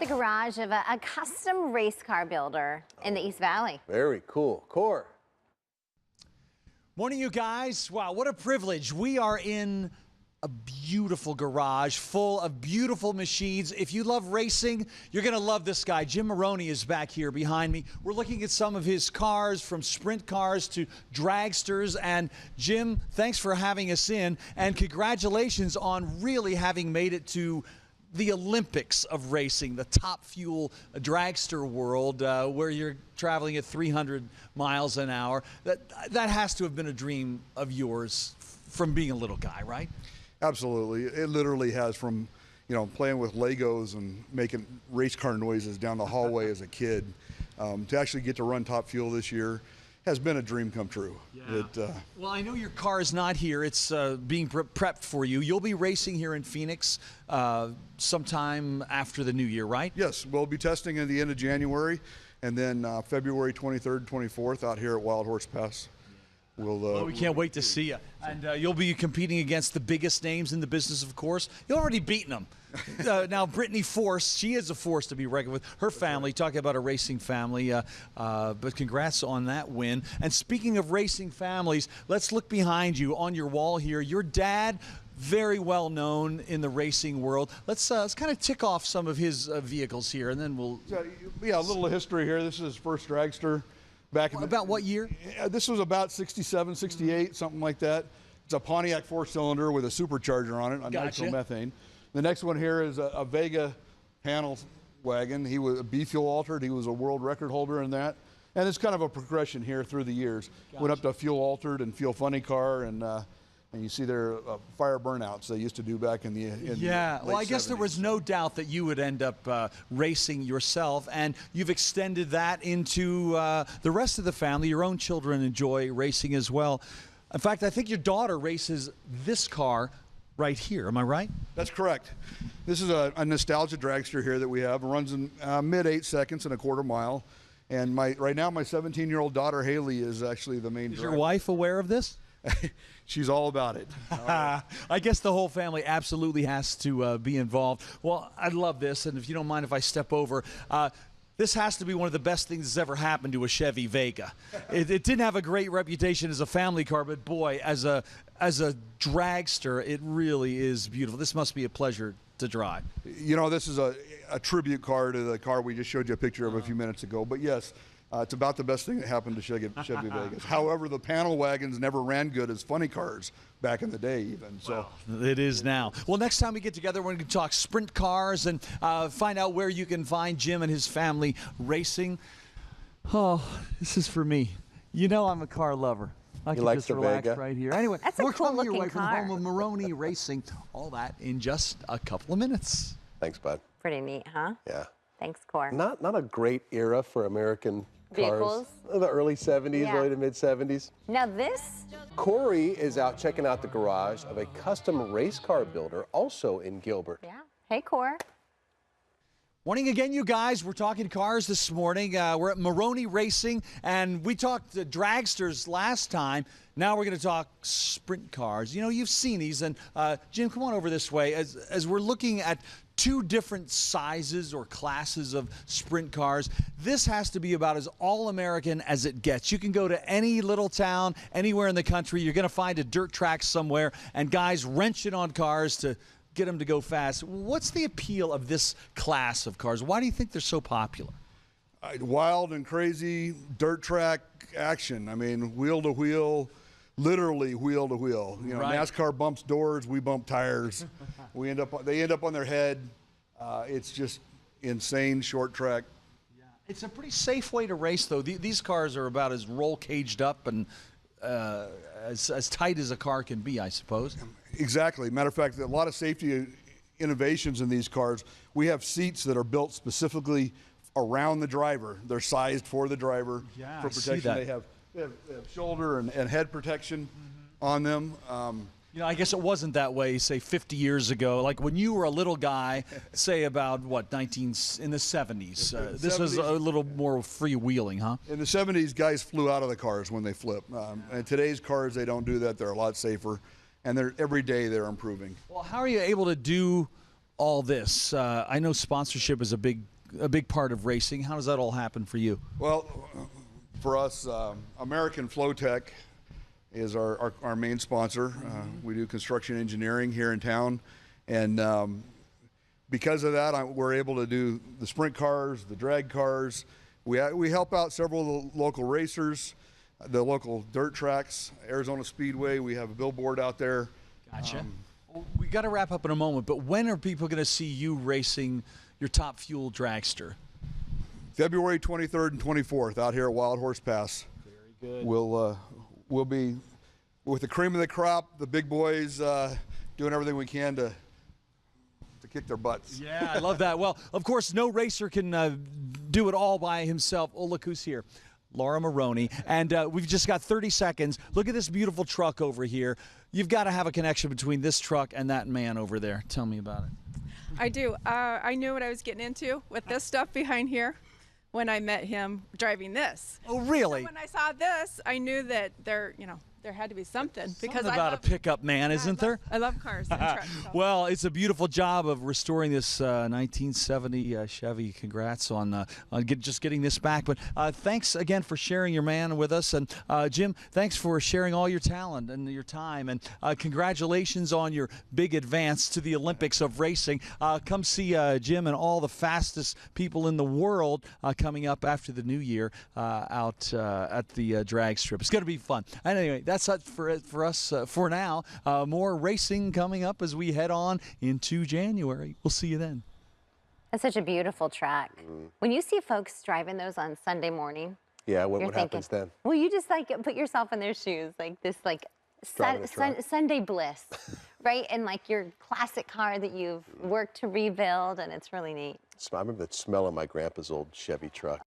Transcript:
The garage of a custom race car builder in the East Valley. Very cool. Core. Morning, you guys. Wow, what a privilege. We are in a beautiful garage full of beautiful machines. If you love racing, you're going to love this guy. Jim Maroney is back here behind me. We're looking at some of his cars, from sprint cars to dragsters. And Jim, thanks for having us in. And congratulations on really having made it to the Olympics of racing, the top fuel dragster world, where you're traveling at 300 miles an hour. That has to have been a dream of yours from being a little guy, right? Absolutely. It literally has, from, you know, playing with Legos and making race car noises down the hallway as a kid, to actually get to run top fuel this year has been a dream come true. Yeah. Well, I know your car is not here. It's being prepped for you. You'll be racing here in Phoenix sometime after the new year, right? Yes, we'll be testing at the end of January, and then February 23rd, 24th out here at Wild Horse Pass. Well, we can't wait to see you. And you'll be competing against the biggest names in the business, of course. You've already beaten them. Now, Brittany Force, she is a force to be reckoned with. Her family, talking about a racing family, but congrats on that win. And speaking of racing families, let's look behind you on your wall here. Your dad, very well known in the racing world. Let's kind of tick off some of his vehicles here, and then we'll... Yeah, a little history here. This is his first dragster. Back in about what year? This was about 67, 68, something like that. It's a Pontiac four-cylinder with a supercharger on it, on nitromethane. The next one here is a Vega panel wagon. He was a B-fuel altered. He was a world record holder in that. And it's kind of a progression here through the years. Gotcha. Went up to fuel altered and fuel funny car, and you see there fire burnouts they used to do back in the well, I guess 70s. There was no doubt that you would end up racing yourself, and you've extended that into the rest of the family. Your own children enjoy racing as well. In fact, I think your daughter races this car right here. Am I right? That's correct. This is a nostalgia dragster here that we have. It runs in mid 8 seconds and a quarter mile. And right now, my 17-year-old daughter, Haley, is actually the main driver. Is your wife aware of this? She's all about it. I guess the whole family absolutely has to be involved. Well, I love this, and if you don't mind if I step over, this has to be one of the best things that's ever happened to a Chevy Vega. It didn't have a great reputation as a family car, but boy, as a dragster, it really is beautiful. This must be a pleasure to drive. You know, this is a tribute car to the car we just showed you a picture of a few minutes ago, but yes, it's about the best thing that happened to Chevy Vegas. However, the panel wagons never ran good as funny cars back in the day even. So well, it is now. Well, next time we get together, we're going to talk sprint cars and find out where you can find Jim and his family racing. Oh, this is for me. You know I'm a car lover. I can just relax right here. Anyway, that's a cool looking car. car. From home of Maroney Racing. All that in just a couple of minutes. Thanks, bud. Pretty neat, huh? Yeah. Thanks, Core. Not a great era for American vehicles. Cars. The early 70s, early to mid 70s. Now this? Cory is out checking out the garage of a custom race car builder, also in Gilbert. Yeah. Hey, Core. Morning again, you guys. We're talking cars this morning. We're at Maroney Racing, and we talked dragsters last time. Now we're going to talk sprint cars. You know, you've seen these, and Jim, come on over this way. As we're looking at two different sizes or classes of sprint cars, this has to be about as all-American as it gets. You can go to any little town, anywhere in the country. You're going to find a dirt track somewhere, and guys wrenching on cars to get them to go fast. What's the appeal of this class of cars? Why do you think they're so popular? Wild and crazy dirt track action. I mean, wheel to wheel, literally wheel to wheel. You know, right. NASCAR bumps doors, we bump tires. They end up on their head. It's just insane short track. Yeah. It's a pretty safe way to race, though. These cars are about as roll caged up and as tight as a car can be, I suppose. Exactly. Matter of fact, a lot of safety innovations in these cars. We have seats that are built specifically around the driver. They're sized for the driver for protection. They have shoulder and head protection on them. You know, I guess it wasn't that way, say, 50 years ago. Like when you were a little guy, say about, what, in the 70s. This was a little more freewheeling, huh? In the 70s, guys flew out of the cars when they flip. And today's cars, they don't do that. They're a lot safer. And every day they're improving. Well, how are you able to do all this? I know sponsorship is a big part of racing. How does that all happen for you? Well, for us, American Flowtech is our main sponsor. We do construction engineering here in town, and because of that, we're able to do the sprint cars, the drag cars. We help out several of the local racers, the local dirt tracks, Arizona Speedway. We have a billboard out there. Gotcha. We got to wrap up in a moment, but when are people going to see you racing your Top Fuel dragster? February 23rd and 24th out here at Wild Horse Pass. Very good. We'll be with the cream of the crop, the big boys, doing everything we can to kick their butts. Yeah, I love that. Well, of course, no racer can do it all by himself. Oh, look who's here. Laura Maroney. And we've just got 30 seconds. Look at this beautiful truck over here. You've got to have a connection between this truck and that man over there. Tell me about it. I do. I knew what I was getting into with this stuff behind here when I met him driving this. Oh, really? So when I saw this, I knew that there had to be something because Something about a pickup man, isn't there? I love cars and trucks. So. Well, it's a beautiful job of restoring this 1970 Chevy. Congrats on just getting this back. But thanks again for sharing your man with us. And Jim, thanks for sharing all your talent and your time. And congratulations on your big advance to the Olympics of racing. Come see Jim and all the fastest people in the world coming up after the new year out at the drag strip. It's going to be fun. And anyway, that's it for us for now. More racing coming up as we head on into January. We'll see you then. That's such a beautiful track. When you see folks driving those on Sunday morning, Yeah, you're what happens thinking, then? well, you just like put yourself in their shoes, like this, like Driving a truck. Sunday bliss, right? And like your classic car that you've worked to rebuild, and it's really neat. I remember the smell of my grandpa's old Chevy truck.